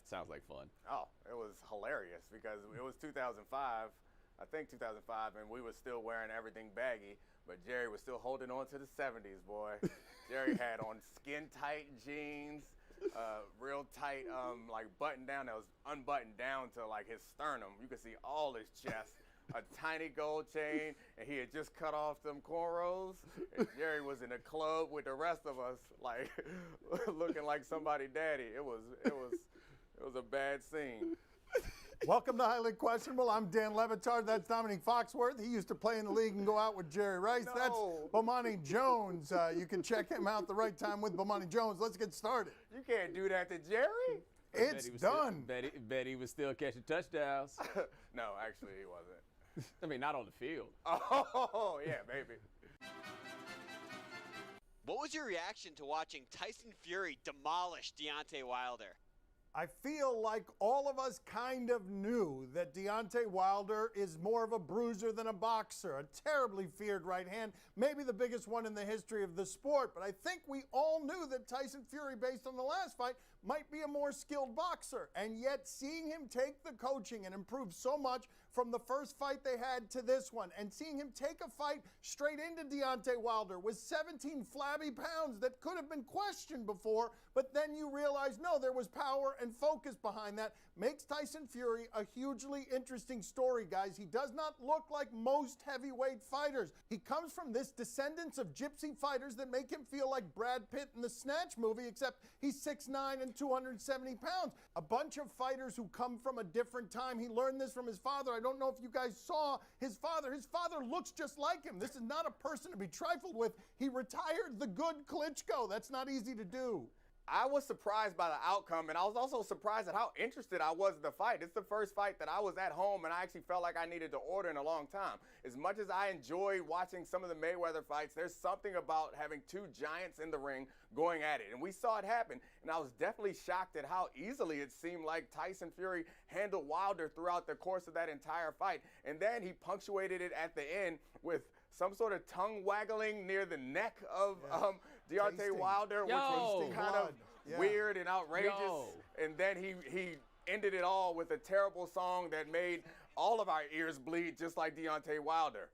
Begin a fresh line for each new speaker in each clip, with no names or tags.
Sounds like fun.
Oh, it was hilarious because it was 2005, I think 2005, and we were still wearing everything baggy, but Jerry was still holding on to the 70s, boy. Jerry had on skin-tight jeans, real tight, like button down that was unbuttoned down to like his sternum. You could see all his chest. A tiny gold chain, and he had just cut off them cornrows. And Jerry was in a club with the rest of us, like looking like somebody daddy. It was a bad scene.
Welcome to Highly Questionable. I'm Dan Levitard. That's Dominique Foxworth. He used to play in the league and go out with Jerry Rice.
No.
That's Bomani Jones. You can check him out the right time with Bomani Jones. Let's get started.
You can't do that to Jerry.
It's done.
Bet he was still catching touchdowns.
No, actually, he wasn't.
I mean, not on the field.
Oh, yeah, maybe.
What was your reaction to watching Tyson Fury demolish Deontay Wilder?
I feel like all of us kind of knew that Deontay Wilder is more of a bruiser than a boxer, a terribly feared right hand, maybe the biggest one in the history of the sport. But I think we all knew that Tyson Fury, based on the last fight, might be a more skilled boxer. And yet seeing him take the coaching and improve so much from the first fight they had to this one, and seeing him take a fight straight into Deontay Wilder with 17 flabby pounds that could have been questioned before, but then you realize, no, there was power and focus behind that, makes Tyson Fury a hugely interesting story, guys. He does not look like most heavyweight fighters. He comes from this descendants of gypsy fighters that make him feel like Brad Pitt in the Snatch movie, except he's 6'9" and 270 pounds. A bunch of fighters who come from a different time. He learned this from his father. I don't know if you guys saw his father. His father looks just like him. This is not a person to be trifled with. He retired the good Klitschko. That's not easy to do.
I was surprised by the outcome, and I was also surprised at how interested I was in the fight. It's the first fight that I was at home, and I actually felt like I needed to order in a long time. As much as I enjoy watching some of the Mayweather fights, there's something about having two giants in the ring going at it, and we saw it happen, and I was definitely shocked at how easily it seemed like Tyson Fury handled Wilder throughout the course of that entire fight, and then he punctuated it at the end with some sort of tongue waggling near the neck of Deontay Wilder, which was kind of weird and outrageous. And then he ended it all with a terrible song that made all of our ears bleed, just like Deontay Wilder.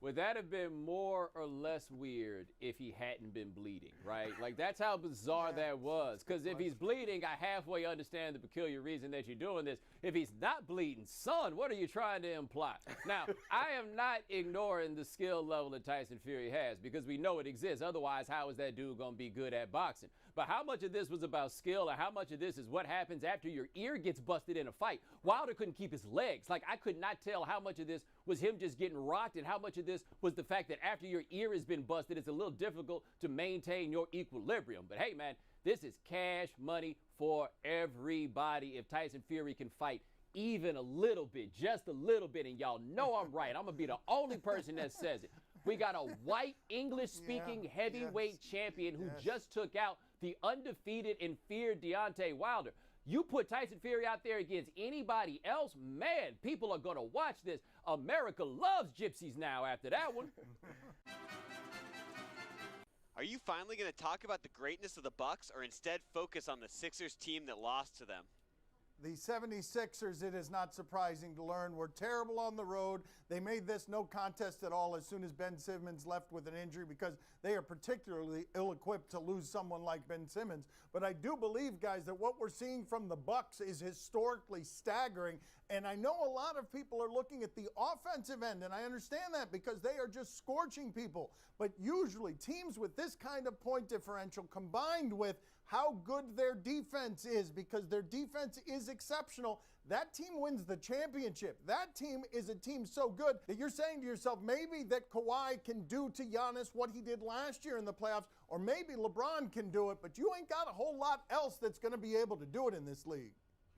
Would that have been more or less weird if he hadn't been bleeding, right? Like, that's how bizarre that was. Because if he's bleeding, I halfway understand the peculiar reason that you're doing this. If he's not bleeding, son, what are you trying to imply? Now, I am not ignoring the skill level that Tyson Fury has, because we know it exists. Otherwise, how is that dude going to be good at boxing? But how much of this was about skill, and how much of this is what happens after your ear gets busted in a fight? Wilder couldn't keep his legs. Like, I could not tell how much of this was him just getting rocked and how much of this was the fact that after your ear has been busted, it's a little difficult to maintain your equilibrium. But hey, man, this is cash money for everybody if Tyson Fury can fight even a little bit, just a little bit. And y'all know I'm right. I'm going to be the only person that says it. We got a white English-speaking heavyweight champion who just took out the undefeated and feared Deontay Wilder. You put Tyson Fury out there against anybody else, man, people are going to watch this. America loves gypsies now after that one.
Are you finally going to talk about the greatness of the Bucks, or instead focus on the Sixers team that lost to them?
The 76ers, it is not surprising to learn, were terrible on the road. They made this no contest at all as soon as Ben Simmons left with an injury, because they are particularly ill-equipped to lose someone like Ben Simmons. But I do believe, guys, that what we're seeing from the Bucks is historically staggering. And I know a lot of people are looking at the offensive end, and I understand that because they are just scorching people. But usually teams with this kind of point differential, combined with how good their defense is, because their defense is exceptional, that team wins the championship. That team is a team so good that you're saying to yourself, maybe that Kawhi can do to Giannis what he did last year in the playoffs, or maybe LeBron can do it, but you ain't got a whole lot else that's going to be able to do it in this league.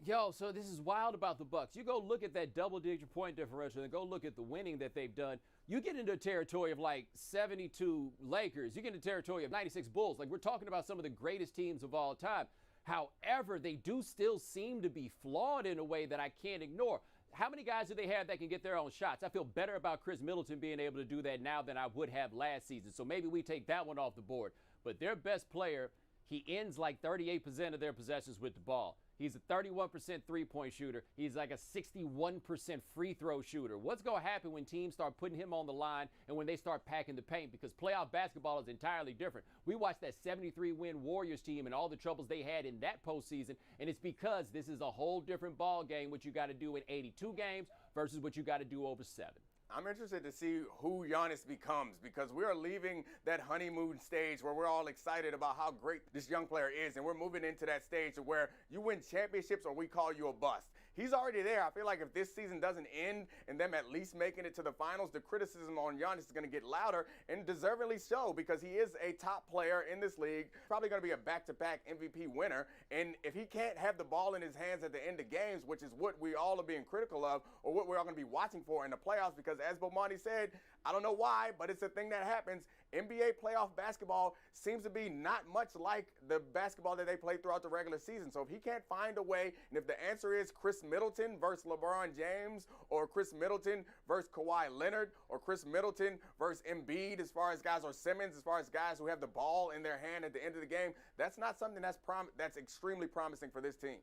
Yo, so this is wild about the Bucks. You go look at that double-digit point differential and go look at the winning that they've done. You get into a territory of like 72 Lakers. You get into territory of 96 Bulls. Like, we're talking about some of the greatest teams of all time. However, they do still seem to be flawed in a way that I can't ignore. How many guys do they have that can get their own shots? I feel better about Chris Middleton being able to do that now than I would have last season. So maybe we take that one off the board. But their best player, he ends like 38% of their possessions with the ball. He's a 31% three-point shooter. He's like a 61% free throw shooter. What's going to happen when teams start putting him on the line and when they start packing the paint? Because playoff basketball is entirely different. We watched that 73-win Warriors team and all the troubles they had in that postseason, and it's because this is a whole different ball game, what you got to do in 82 games versus what you got to do over 7.
I'm interested to see who Giannis becomes, because we are leaving that honeymoon stage where we're all excited about how great this young player is, and we're moving into that stage where you win championships or we call you a bust. He's already there. I feel like if this season doesn't end and them at least making it to the finals, the criticism on Giannis is going to get louder, and deservedly so, because he is a top player in this league, probably going to be a back-to-back MVP winner. And if he can't have the ball in his hands at the end of games, which is what we all are being critical of, or what we're all going to be watching for in the playoffs, because as Bomani said, I don't know why, but it's a thing that happens. NBA playoff basketball seems to be not much like the basketball that they play throughout the regular season. So if he can't find a way, and if the answer is Chris Middleton versus LeBron James, or Chris Middleton versus Kawhi Leonard, or Chris Middleton versus Embiid, as far as guys, or Simmons, as far as guys who have the ball in their hand at the end of the game, that's not something that's extremely promising for this team.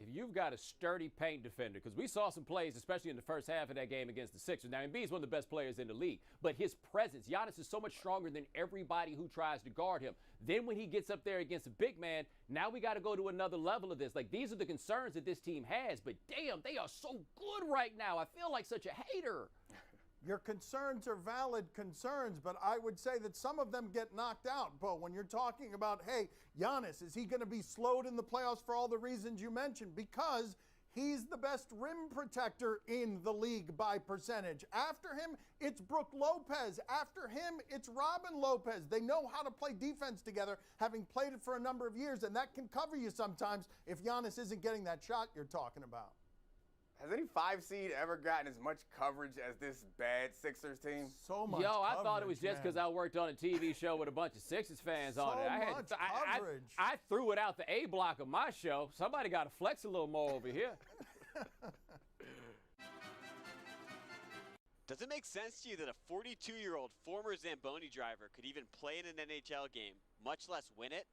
If you've got a sturdy paint defender, because we saw some plays, especially in the first half of that game against the Sixers. Now, Embiid is one of the best players in the league, but his presence, Giannis is so much stronger than everybody who tries to guard him. Then when he gets up there against a big man, now we got to go to another level of this. Like, these are the concerns that this team has, but damn, they are so good right now. I feel like such a hater.
Your concerns are valid concerns, but I would say that some of them get knocked out. But when you're talking about, hey, Giannis, is he going to be slowed in the playoffs for all the reasons you mentioned? Because he's the best rim protector in the league by percentage. After him, it's Brook Lopez. After him, it's Robin Lopez. They know how to play defense together, having played it for a number of years, and that can cover you sometimes if Giannis isn't getting that shot you're talking about.
Has any 5 seed ever gotten as much coverage as this bad Sixers team?
So much
Yo, I
coverage,
thought it was just because I worked on a TV show with a bunch of Sixers fans on it. I threw it out the A block of my show. Somebody got to flex a little more over here.
Does it make sense to you that a 42-year-old former Zamboni driver could even play in an NHL game, much less win it?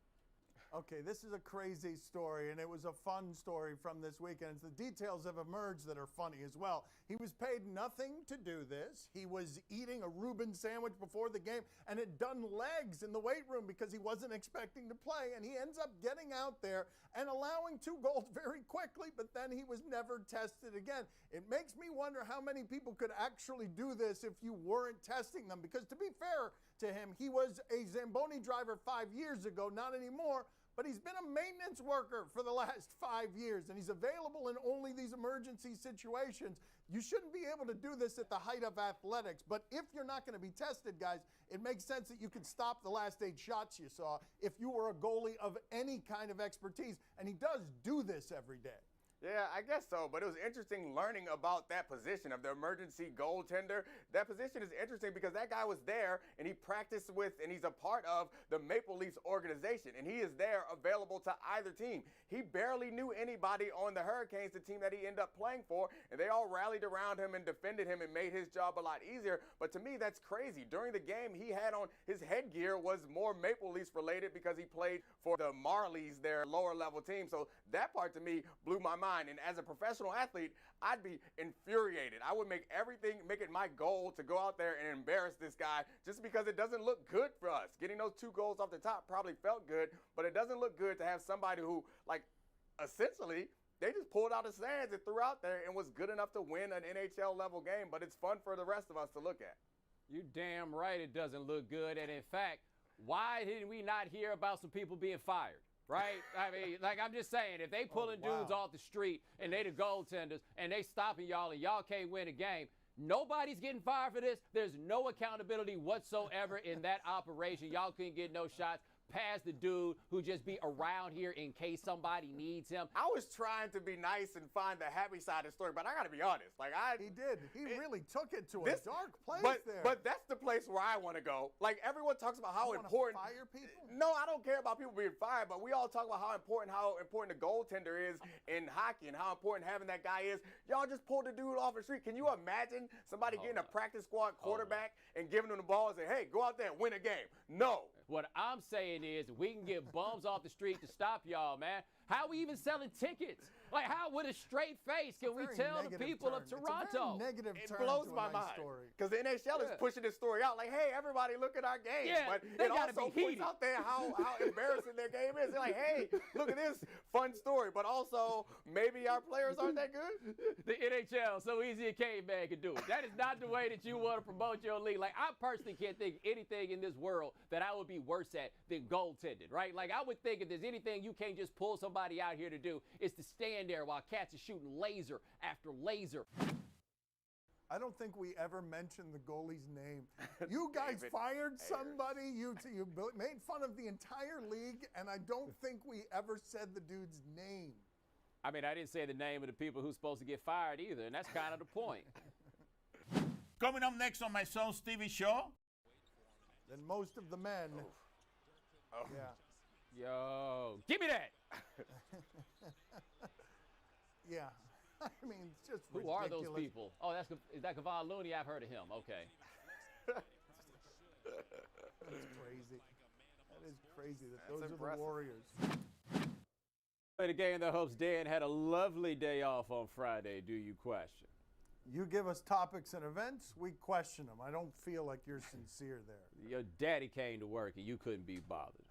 Okay, this is a crazy story, and it was a fun story from this weekend. The details have emerged that are funny as well. He was paid nothing to do this. He was eating a Reuben sandwich before the game and had done legs in the weight room because he wasn't expecting to play, and he ends up getting out there and allowing 2 goals very quickly, but then he was never tested again. It makes me wonder how many people could actually do this if you weren't testing them, because to be fair to him, he was a Zamboni driver 5 years ago, not anymore, but he's been a maintenance worker for the last 5 years, and he's available in only these emergency situations. You shouldn't be able to do this at the height of athletics, but if you're not going to be tested, guys, it makes sense that you could stop the last 8 shots you saw if you were a goalie of any kind of expertise, and he does do this every day.
Yeah, I guess so, but it was interesting learning about that position of the emergency goaltender. That position is interesting because that guy was there, and he practiced with, and he's a part of the Maple Leafs organization, and he is there available to either team. He barely knew anybody on the Hurricanes, the team that he ended up playing for, and they all rallied around him and defended him and made his job a lot easier. But to me, that's crazy. During the game, he had on his headgear was more Maple Leafs related because he played for the Marlies, their lower level team. So that part to me blew my mind. And as a professional athlete, I'd be infuriated. I would make it my goal to go out there and embarrass this guy just because it doesn't look good for us. Getting those 2 goals off the top probably felt good, but it doesn't look good to have somebody who, like, essentially, they just pulled out the stands and threw out there and was good enough to win an NHL level game, but it's fun for the rest of us to look at.
You damn right it doesn't look good. And in fact, why didn't we not hear about some people being fired? Right? I mean, like, I'm just saying, if they pulling dudes off the street and they the goaltenders and they stopping y'all and y'all can't win a game, nobody's getting fired for this. There's no accountability whatsoever in that operation. Y'all couldn't get no shots past the dude who just be around here in case somebody needs him.
I was trying to be nice and find the happy side of the story, but I got to be honest.
He did. He really took it to a dark place there.
But that's the place where I want to go. Like, everyone talks about how important.
Fire people?
No, I don't care about people being fired, but we all talk about how important the goaltender is in hockey and how important having that guy is. Y'all just pulled the dude off the street. Can you imagine somebody getting a practice squad quarterback and giving him the ball and say, hey, go out there and win a game? No.
What I'm saying is we can get bums off the street to stop y'all, man. How are we even selling tickets? Like, how, with a straight face, can we tell the people of Toronto?
It's a very negative
It
turn
blows
to a
my
nice
mind
story.
because the NHL is pushing this story out like, hey, everybody, look at our game.
Yeah,
but
they
it
gotta
also
be
points
heated.
out there how embarrassing their game is. They're like, hey, look at this fun story. But also, maybe our players aren't that good.
The NHL, so easy a caveman can do it. That is not the way that you want to promote your league. Like, I personally can't think of anything in this world that I would be worse at than goaltending, right? Like, I would think if there's anything you can't just pull somebody out here to do, is to stand there while cats are shooting laser after laser.
I don't think we ever mentioned the goalie's name. You guys
David
fired
Ayers.
somebody. You made fun of the entire league, and I don't think we ever said the dude's name.
I mean, I didn't say the name of the people who's supposed to get fired either, and that's kind of the point.
Coming up next on my son Stevie show.
Then most of the men.
Oh.
Yeah.
Yo, give me that.
Yeah. I mean, it's just
Who
ridiculous.
are those people? Oh, is that Kevon Looney? I've heard of him. Okay.
That's crazy. That is crazy that
That's
those are
impressive.
the Warriors.
The game that hopes Dan had a lovely day off on Friday. Do you question?
You give us topics and events, we question them. I don't feel like you're sincere there.
Your daddy came to work and you couldn't be bothered.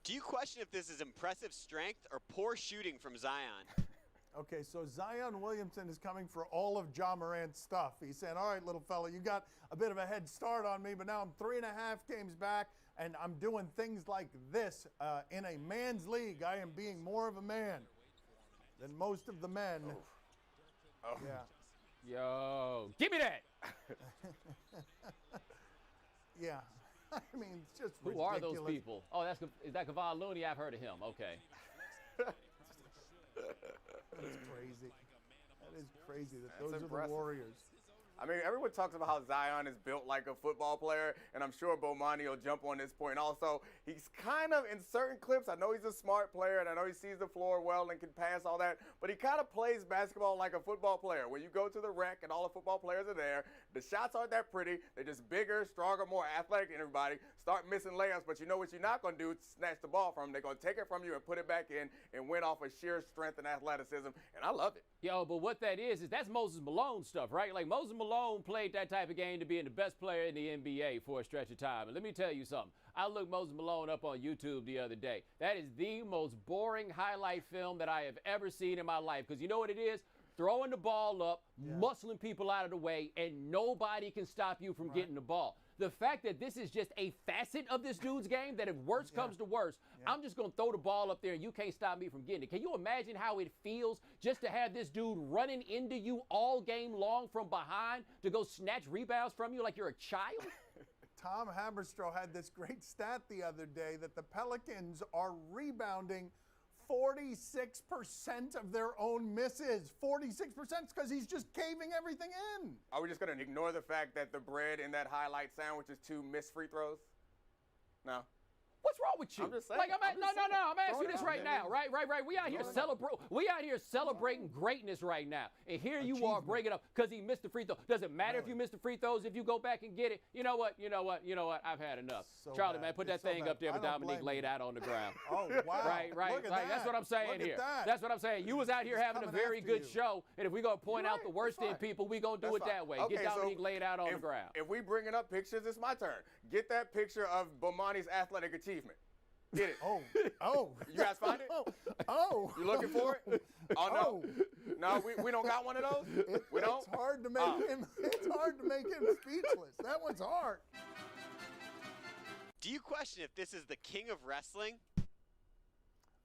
Do you question if this is impressive strength or poor shooting from Zion?
Okay, so Zion Williamson is coming for all of Ja Morant's stuff. He's saying, all right, little fella, you got a bit of a head start on me, but now I'm 3.5 games back, and I'm doing things like this. In a man's league, I am being more of a man than most of the men.
Oh.
Yeah.
Yo, give me that.
Yeah. I mean, it's just
Who
ridiculous.
are those people? Oh, is that Kevon Looney? I've heard of him. Okay.
That's crazy. That is crazy that
That's
those are
impressive.
the Warriors.
I mean, everyone talks about how Zion is built like a football player, and I'm sure Bomani will jump on this point. Also, he's kind of, in certain clips, I know he's a smart player, and I know he sees the floor well and can pass all that, but he kind of plays basketball like a football player. When you go to the rec and all the football players are there, the shots aren't that pretty. They're just bigger, stronger, more athletic than everybody. Start missing layups, but you know what you're not going to do? Snatch the ball from them. They're going to take it from you and put it back in and win off of sheer strength and athleticism, and I love it.
Yo, but what that is that's Moses Malone stuff, right? Like, Moses Malone played that type of game to being the best player in the NBA for a stretch of time. And let me tell you something. I looked Moses Malone up on YouTube the other day. That is the most boring highlight film that I have ever seen in my life. Because you know what it is? Throwing the ball up, muscling people out of the way, and nobody can stop you from getting the ball. The fact that this is just a facet of this dude's game, that if worse comes to worse, I'm just going to throw the ball up there and you can't stop me from getting it. Can you imagine how it feels just to have this dude running into you all game long from behind to go snatch rebounds from you like you're a child?
Tom Haberstroh had this great stat the other day that the Pelicans are rebounding 46% of their own misses. 46% because he's just caving everything in.
Are we just going to ignore the fact that the bread in that highlight sandwich is 2 missed free throws? No.
What's wrong with you?
I'm just saying.
Like, I'm asking
Throwing
you
it
this
out
right
there.
now, right? We out here celebrating greatness right now. And here you are breaking up because he missed the free throw. Does it matter if you miss the free throws if you go back and get it? You know what? I've had enough.
So
Charlie,
bad.
man, put
It's
that
so
thing
bad.
up there with
I don't
Dominique
blame
laid
you.
out on the ground.
Oh, wow.
Right.
Look at
That's what I'm saying
Look at
here.
that.
That's what I'm saying. You was out here
He's
having a
coming
very
after
good
you.
show, and if we're going to point out the
Right.
worst
That's
in
fine.
people, we're going to do
That's
it that
fine.
way.
Okay,
Get
so
Dominique laid out on the ground.
If we bringing up pictures, it's my turn. Get that picture of Bomani's athletic achievement. Get it.
Oh.
You guys find it?
Oh.
You looking for it? Oh, no. No, we don't got one of those? We don't?
It's hard to make him. It's hard to make him speechless. That one's hard.
Do you question if this is the king of wrestling?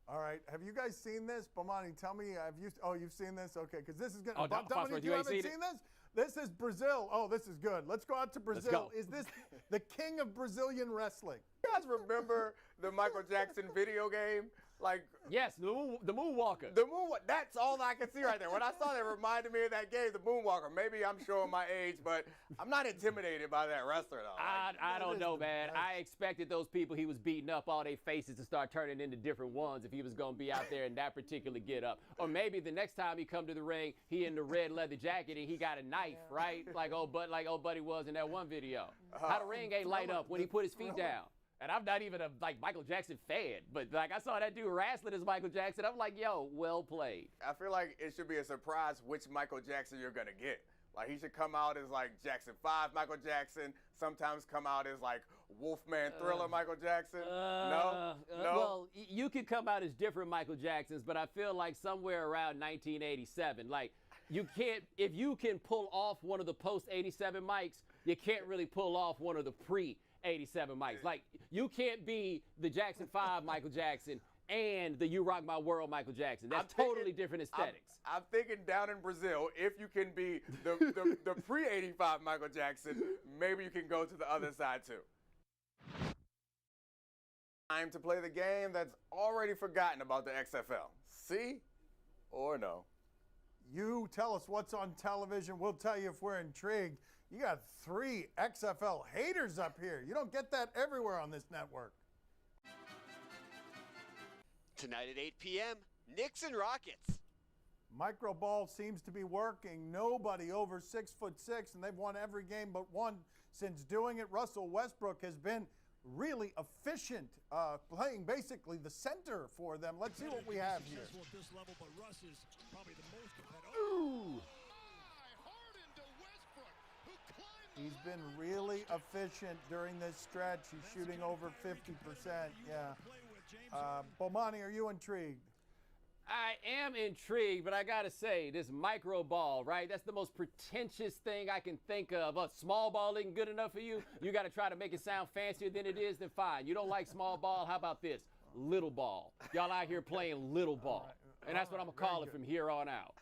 All right. Have you guys seen this? Bomani, tell me. You've seen this? Okay, because this is going
Oh,
to. Dominic,
you
you
ain't
haven't
seen
seen this? This is Brazil. Oh, this is good. Let's go out to Brazil.
go.
Is this the king of Brazilian wrestling?
You guys remember the Michael Jackson video game? Like,
Yes, the Moonwalker.
the moonwalk, that's all I can see right there. When I saw that, it reminded me of that game, the Moonwalker. Maybe I'm showing my age, but I'm not intimidated by that wrestler, though. Like,
I don't
is
know,
the
man.
best.
I expected those people he was beating up, all their faces to start turning into different ones if he was going to be out there in that particular get-up. Or maybe the next time he come to the ring, he in the red leather jacket and he got a knife, right? Like old buddy was in that one video. How the ring ain't light up when he put his feet down. And I'm not even a Michael Jackson fan, but like I saw that dude wrestling as Michael Jackson. I'm like, yo, well played.
I feel like it should be a surprise which Michael Jackson you're going to get. Like, he should come out as, like, Jackson 5 Michael Jackson, sometimes come out as, like, Wolfman Thriller Michael Jackson. No?
Well, you could come out as different Michael Jacksons, but I feel like somewhere around 1987, like you can't, if you can pull off one of the post-87 mics, you can't really pull off one of the pre-87 mics. Like, you can't be the Jackson 5 Michael Jackson and the You Rock My World Michael Jackson. That's totally different aesthetics.
I'm thinking down in Brazil, if you can be the pre-85 Michael Jackson, maybe you can go to the other side too. Time to play the game that's already forgotten about the XFL. See or no?
You tell us what's on television. We'll tell you if we're intrigued. You got 3 XFL haters up here. You don't get that everywhere on this network.
Tonight at 8 p.m., Knicks and Rockets.
Micro ball seems to be working. Nobody over 6'6", and they've won every game but one since doing it. Russell Westbrook has been really efficient, playing basically the center for them. Let's see what we have here.
At this level, but Russ is probably the most competitive.
He's been really efficient during this stretch. He's shooting over 50%. Yeah. Bomani, are you intrigued?
I am intrigued, but I gotta say, this micro ball, right? That's the most pretentious thing I can think of. A small ball isn't good enough for you. You gotta try to make it sound fancier than it is, then fine. You don't like small ball? How about this? Little ball. Y'all out here playing little ball. And that's what I'm gonna call it from here on out.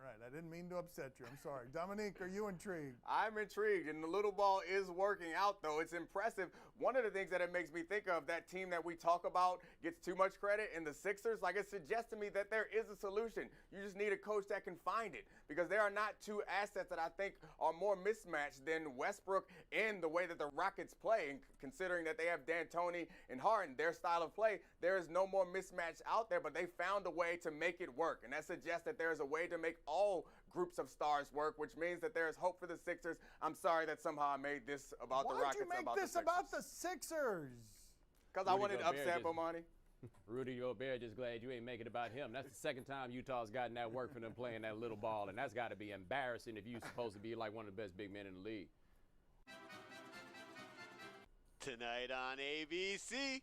All right, I didn't mean to upset you. I'm sorry. Dominique, are you intrigued?
I'm intrigued, and the little ball is working out, though. It's impressive. One of the things that it makes me think of, that team that we talk about gets too much credit in the Sixers, like, it suggests to me that there is a solution. You just need a coach that can find it, because there are not two assets that I think are more mismatched than Westbrook and the way that the Rockets play. And considering that they have D'Antoni and Harden, their style of play, there is no more mismatch out there, but they found a way to make it work. And that suggests that there is a way to make all groups of stars work, which means that there is hope for the Sixers. I'm sorry that somehow I made this about the Rockets.
Why'd you make
about
this
the
about the Sixers?
Because I
Rudy
wanted to
Gobert
upset
just-
Bomani.
Rudy Gobert just glad you ain't making it about him. That's the second time Utah's gotten that work for them playing that little ball, and that's got to be embarrassing if you're supposed to be like one of the best big men in the league.
Tonight on ABC,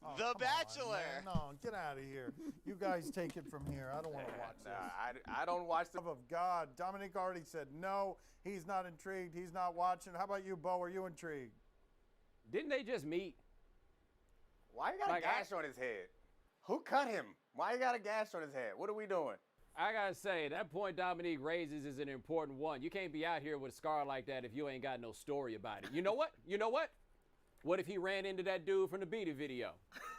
Oh,
The
come on,
Bachelor.
man. No, get out of here. You guys take it from here. I don't want to watch this.
I don't watch the.
Love of God. Dominique already said no. He's not intrigued. He's not watching. How about you, Bo? Are you intrigued?
Didn't they just meet?
Why you got
Like,
a gash on his head? Who cut him? Why you got a gash on his head? What are we doing?
I gotta say, that point Dominique raises is an important one. You can't be out here with a scar like that if you ain't got no story about it. You know what? You know what? What if he ran into that dude from the Beat It video?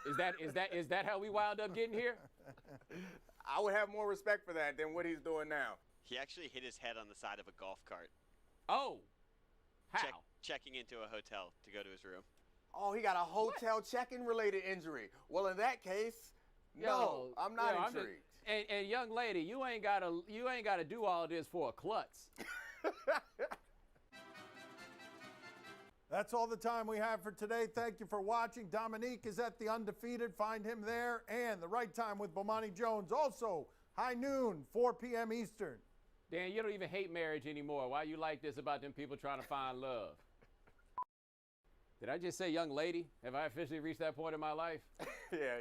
Is that how we wound up getting here?
I would have more respect for that than what he's doing now.
He actually hit his head on the side of a golf cart,
Oh, how?
checking into a hotel to go to his room.
Oh, he got a hotel check-in related injury. Well, in that case, no,
Yo,
I'm not
yo, I'm just-
intrigued.
And young lady, you ain't gotta do all this for a klutz.
That's all the time we have for today. Thank you for watching. Dominique is at The Undefeated. Find him there. And The Right Time with Bomani Jones. Also, high noon, 4 p.m. Eastern.
Dan, you don't even hate marriage anymore. Why you like this about them people trying to find love? Did I just say young lady? Have I officially reached that point in my life?
Yeah.